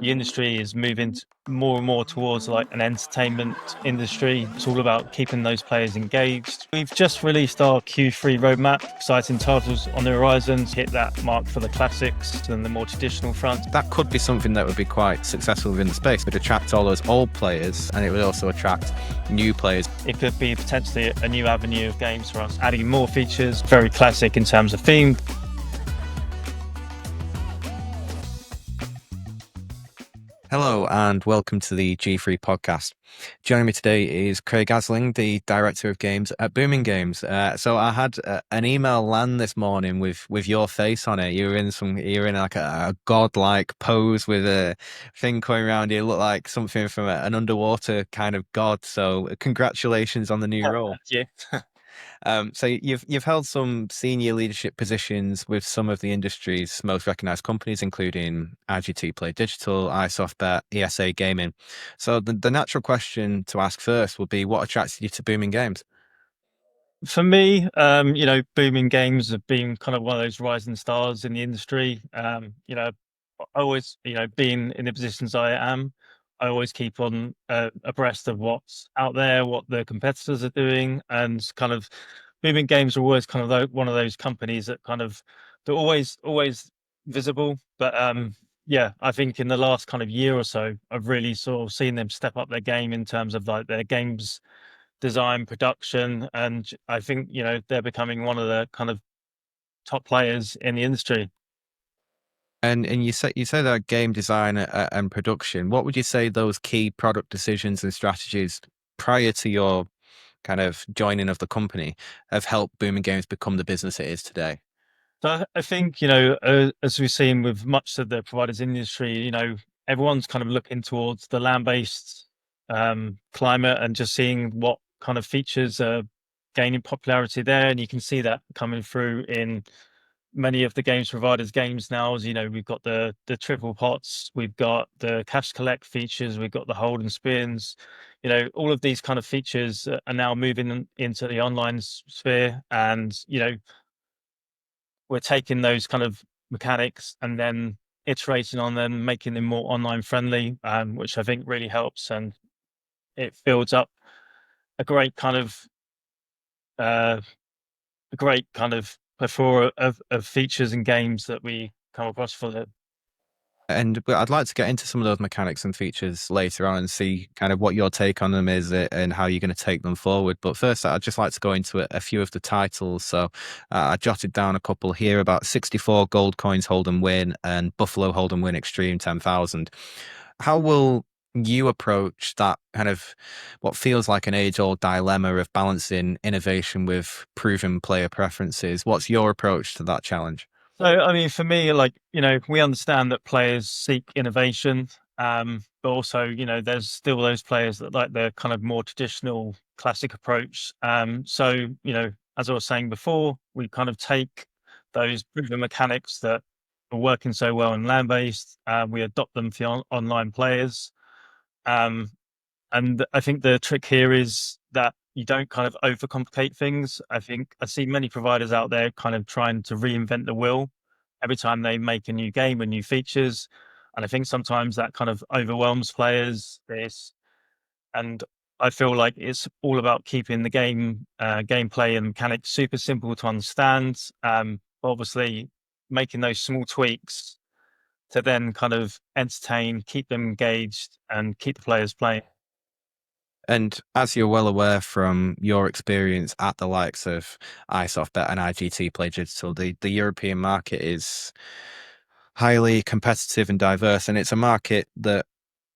The industry is moving more and more towards like an entertainment industry. It's all about keeping those players engaged. We've just released our Q3 roadmap, exciting titles on the horizons, hit that mark for the classics and the more traditional front. That could be something that would be quite successful within the space. It would attract all those old players, and it would also attract new players. It could be potentially a new avenue of games for us, adding more features, very classic in terms of theme. Hello and welcome to the G3 podcast. Joining me today is Craig Asling, the Director of Games at Booming Games. So I had an email land this morning with your face on it. You're in like a godlike pose with a thing going around you. Look like something from an underwater kind of god. So congratulations on the new role. Thank you. So you've held some senior leadership positions with some of the industry's most recognized companies, including IGT Play Digital, iSoftBet, ESA Gaming. So the natural question to ask first would be, what attracted you to Booming Games? For me, Booming Games have been kind of one of those rising stars in the industry. I always, being in the positions I am, I always keep on abreast of what's out there, what the competitors are doing, and kind of Booming Games are always kind of one of those companies that they're always visible. But yeah, I think in the last kind of year or so, I've really sort of seen them step up their game in terms of like their games design, production, and I think they're becoming one of the kind of top players in the industry. And you say that game design and production. What would you say those key product decisions and strategies prior to your kind of joining of the company have helped Booming Games become the business it is today? So I think as we've seen with much of the providers industry, everyone's kind of looking towards the land-based climate and just seeing what kind of features are gaining popularity there, and you can see that coming through in many of the games providers games now. As we've got the triple pots, we've got the cash collect features, we've got the hold and spins. All of these kind of features are now moving into the online sphere, and we're taking those kind of mechanics and then iterating on them, making them more online friendly, which I think really helps, and it builds up a great kind of uh, plethora of features and games that we come across for the. But I'd like to get into some of those mechanics and features later on and see kind of what your take on them is and how you're going to take them forward. But first, I'd just like to go into a few of the titles. So I jotted down a couple here about 64 Gold Coins Hold and Win and Buffalo Hold and Win Extreme 10,000. How will you approach that kind of what feels like an age-old dilemma of balancing innovation with proven player preferences? What's your approach to that challenge? So, I mean, for me, like, we understand that players seek innovation, but also, there's still those players that like the kind of more traditional classic approach. So, as I was saying before, we kind of take those proven mechanics that are working so well in land-based, we adopt them for online players. Um, and I think the trick here is that you don't kind of overcomplicate things. I think I see many providers out there kind of trying to reinvent the wheel every time they make a new game and new features. And I think sometimes that kind of overwhelms players. And I feel like it's all about keeping the gameplay and mechanics super simple to understand. But obviously making those small tweaks to then kind of entertain, keep them engaged, and keep the players playing. And as you're well aware from your experience at the likes of iSoftBet and IGT Play Digital, the European market is highly competitive and diverse, and it's a market that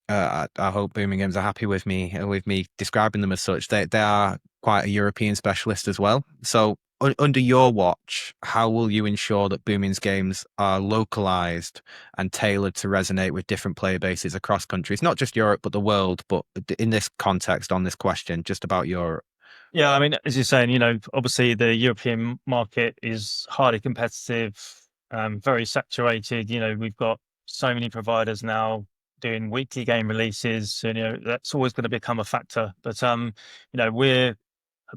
I hope Booming Games are happy with me describing them as such. They are quite a European specialist as well. So under your watch, how will you ensure that Booming's games are localized and tailored to resonate with different player bases across countries, not just Europe but the world? But in this context, on this question, just about Europe. Yeah, I mean, as you're saying, obviously the European market is highly competitive, very saturated. We've got so many providers now doing weekly game releases, and that's always going to become a factor. But we're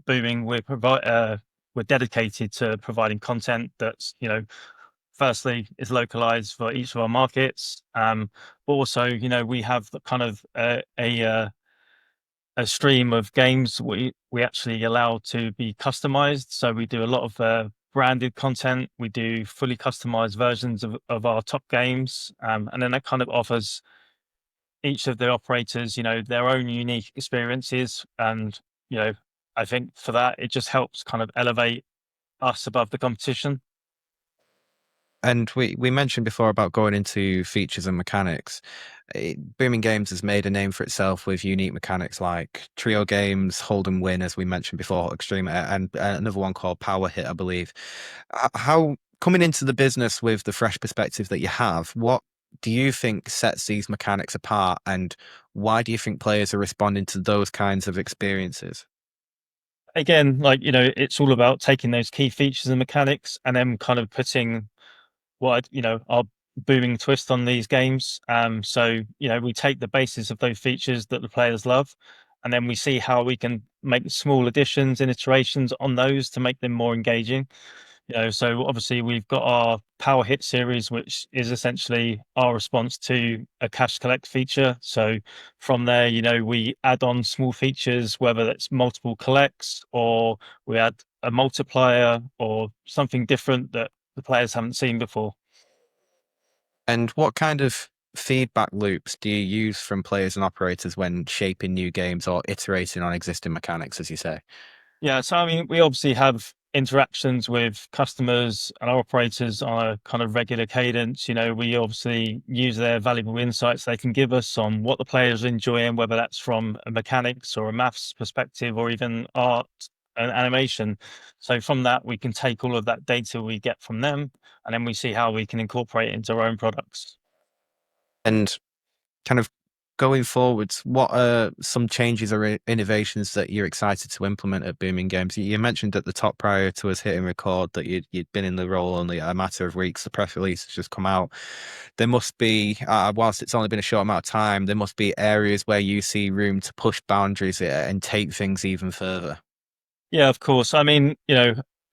booming. We're dedicated to providing content that's firstly is localized for each of our markets. But also, we have kind of a stream of games we actually allow to be customized. So we do a lot of branded content. We do fully customized versions of our top games, and then that kind of offers each of the operators, their own unique experiences. And you know, I think for that, it just helps kind of elevate us above the competition. And we mentioned before about going into features and mechanics. Booming Games has made a name for itself with unique mechanics like trio games, hold and win, as we mentioned before, extreme, and another one called Power Hit, I believe. How coming into the business with the fresh perspective that you have, what do you think sets these mechanics apart, and why do you think players are responding to those kinds of experiences? Again, like, it's all about taking those key features and mechanics and then kind of putting our booming twist on these games. So, we take the basis of those features that the players love, and then we see how we can make small additions and iterations on those to make them more engaging. So obviously we've got our Power Hit series, which is essentially our response to a cash collect feature. So from there, we add on small features, whether that's multiple collects or we add a multiplier or something different that the players haven't seen before. And what kind of feedback loops do you use from players and operators when shaping new games or iterating on existing mechanics, as you say? Yeah, so I mean, we obviously have interactions with customers and our operators on a kind of regular cadence. We obviously use their valuable insights they can give us on what the players are enjoying, whether that's from a mechanics or a maths perspective or even art and animation. So from that, we can take all of that data we get from them, and then we see how we can incorporate it into our own products. And kind of going forwards, what are some changes or innovations that you're excited to implement at Booming Games? You mentioned at the top prior to us hitting record that you'd been in the role only a matter of weeks. The press release has just come out. There must be, whilst it's only been a short amount of time, there must be areas where you see room to push boundaries and take things even further. Yeah, of course. I mean,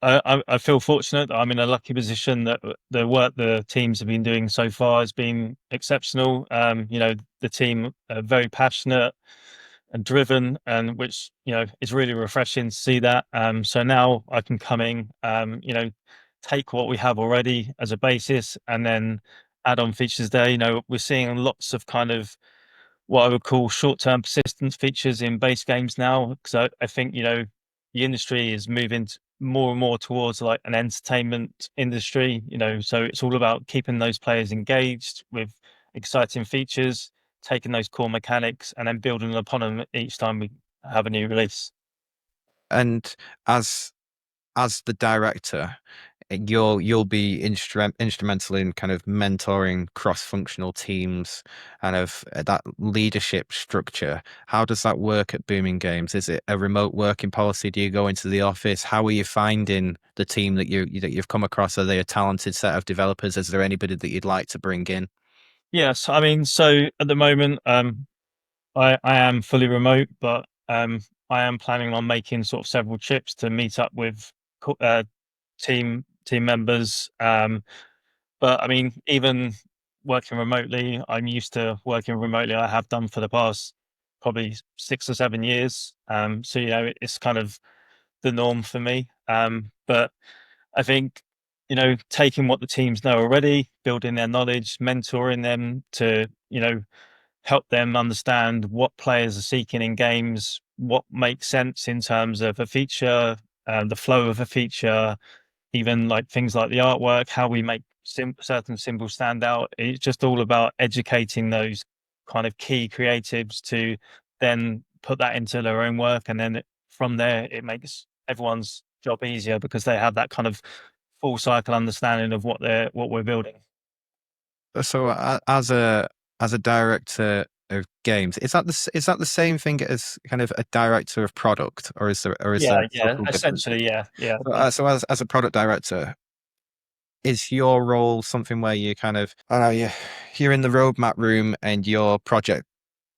I feel fortunate that I'm in a lucky position that the work the teams have been doing so far has been exceptional. The team are very passionate and driven, and which is really refreshing to see that. So now I can come in, take what we have already as a basis, and then add on features there. We're seeing lots of kind of what I would call short-term persistence features in base games now, because I think the industry is moving more and more towards like an entertainment industry. So it's all about keeping those players engaged with exciting features, taking those core mechanics, and then building upon them each time we have a new release. And as as the director, you'll be instrumental in kind of mentoring cross-functional teams, kind of that leadership structure. How does that work at Booming Games? Is it a remote working policy? Do you go into the office? How are you finding the team that you've come across? Are they a talented set of developers? Is there anybody that you'd like to bring in? Yes, I mean, so at the moment, I am fully remote, but I am planning on making sort of several trips to meet up with team members. But I mean, even working remotely, I'm used to working remotely. I have done for the past probably 6 or 7 years. So it's kind of the norm for me. But I think taking what the teams know already, building their knowledge, mentoring them to help them understand what players are seeking in games, what makes sense in terms of a feature, the flow of a feature, even like things like the artwork, how we make certain symbols stand out. It's just all about educating those kind of key creatives to then put that into their own work. And then from there, it makes everyone's job easier because they have that kind of full cycle understanding of what we're building. So, as a director of games, is that the same thing as kind of a director of product, or is Yeah, there yeah, subtle differences? essentially, yeah, yeah. So, as a product director, is your role something where you kind of, I don't know, you're in the roadmap room and your project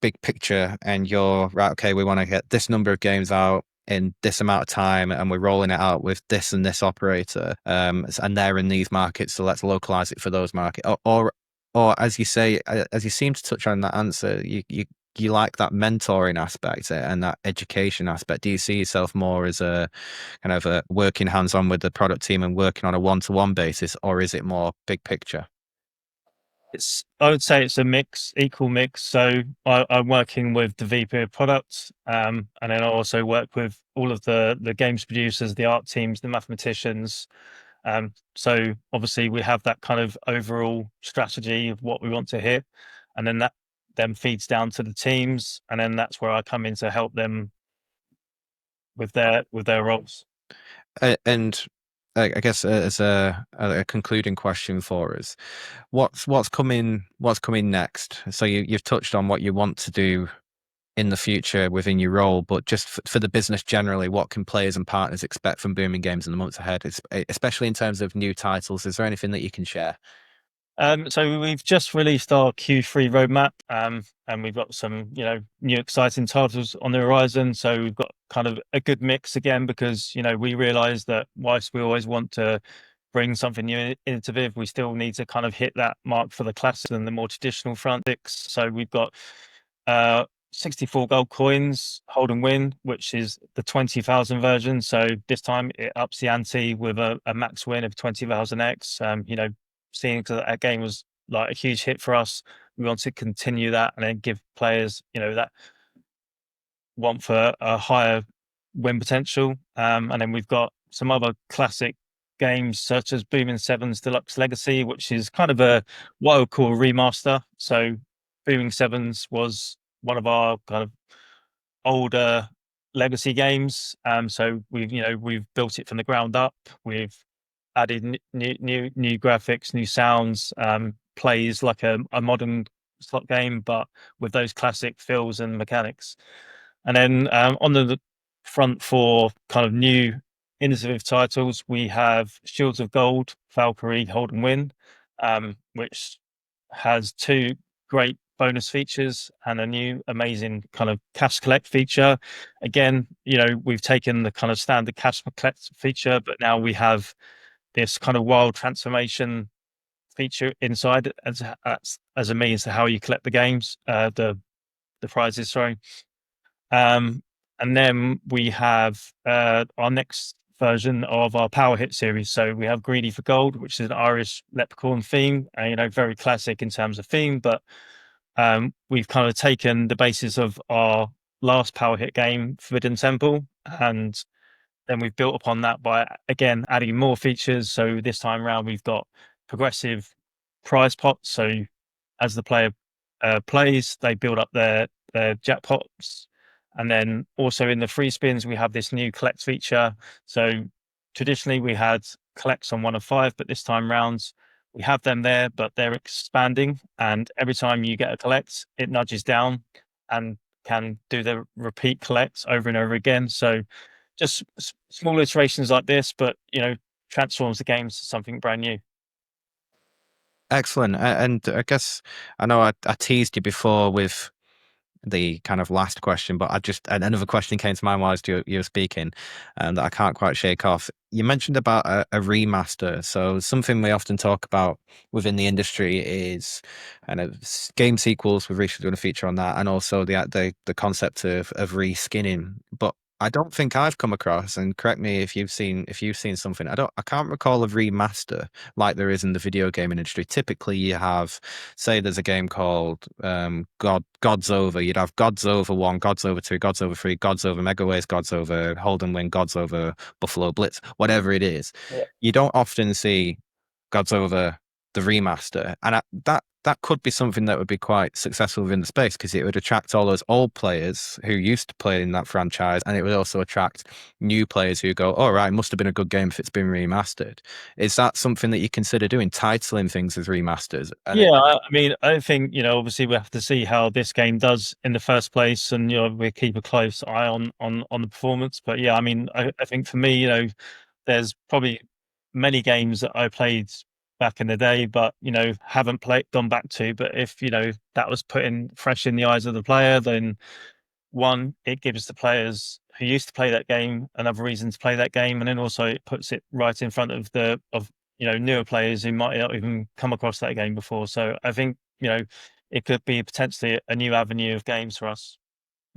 big picture, and you're right, okay, we want to get this number of games out. in this amount of time, and we're rolling it out with this and this operator, and they're in these markets, so let's localize it for those markets. Or as you say, as you seem to touch on that answer, you like that mentoring aspect and that education aspect. Do you see yourself more as a kind of a working hands on with the product team and working on a one-to-one basis, or is it more big picture? I would say it's a mix, equal mix. So I'm working with the VP of products, and then I also work with all of the games producers, the art teams, the mathematicians. So obviously we have that kind of overall strategy of what we want to hit, and then that then feeds down to the teams, and then that's where I come in to help them with their roles. And I guess as a concluding question for us, what's coming next? So you've touched on what you want to do in the future within your role, but just for the business generally, what can players and partners expect from Booming Games in the months ahead, especially in terms of new titles? Is there anything that you can share? So we've just released our Q3 roadmap, and we've got some, new exciting titles on the horizon. So we've got kind of a good mix again because, we realize that whilst we always want to bring something new and innovative, we still need to kind of hit that mark for the classic and the more traditional front six. So we've got uh 64 gold coins, hold and win, which is the 20,000 version. So this time it ups the ante with a max win of 20,000 X. Seeing that game was like a huge hit for us, we want to continue that and then give players, that want for a higher win potential. And then we've got some other classic games such as Booming Sevens Deluxe Legacy, which is kind of what I would call a remaster. So Booming Sevens was one of our kind of older legacy games. So we've built it from the ground up. We've added new graphics, new sounds, plays like a modern slot game, but with those classic feels and mechanics. And then on the front for kind of new innovative titles, we have Shields of Gold, Valkyrie, Hold and Win, which has two great bonus features and a new amazing kind of cash collect feature. Again, we've taken the kind of standard cash collect feature, but now we have this kind of wild transformation feature inside as a means to how you collect the games, the prizes. Sorry. Um, and then we have our next version of our Power Hit series. So we have Greedy for Gold, which is an Irish leprechaun theme, very classic in terms of theme, but we've kind of taken the basis of our last Power Hit game, Forbidden Temple, and then we've built upon that by again adding more features. So this time around, we've got progressive prize pots. So as the player plays, they build up their jackpots, and then also in the free spins, we have this new collect feature. So traditionally, we had collects on 1 of 5, but this time round, we have them there, but they're expanding. And every time you get a collect, it nudges down and can do the repeat collects over and over again. So just small iterations like this, but transforms the game to something brand new. Excellent. And I guess I know I teased you before with the kind of last question, but another question came to mind while you were speaking, that I can't quite shake off. You mentioned about a remaster. So something we often talk about within the industry is kind of game sequels. We've recently done a feature on that, and also the concept of reskinning. But I don't think I've come across, and correct me if you've seen something. I can't recall a remaster like there is in the video game industry. Typically, you have, say, there's a game called Gods Over. You'd have Gods Over 1, Gods Over 2, Gods Over 3, Gods Over Megaways, Gods Over Hold and Win, Gods Over Buffalo Blitz, whatever it is. Yeah. You don't often see Gods Over the remaster, and that could be something that would be quite successful within the space because it would attract all those old players who used to play in that franchise, and it would also attract new players who go, "Oh right, it must have been a good game if it's been remastered." Is that something that you consider doing, titling things as remasters? Yeah, I mean, I think obviously we have to see how this game does in the first place, and we keep a close eye on the performance. But yeah, I mean, I think for me, there's probably many games that I played back in the day, but haven't gone back to. But if that was put in fresh in the eyes of the player, then one, it gives the players who used to play that game another reason to play that game, and then also it puts it right in front of the of newer players who might not even come across that game before. So I think it could be potentially a new avenue of games for us.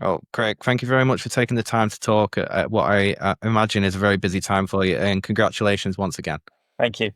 Oh, Craig, thank you very much for taking the time to talk at what I imagine is a very busy time for you, and congratulations once again. Thank you.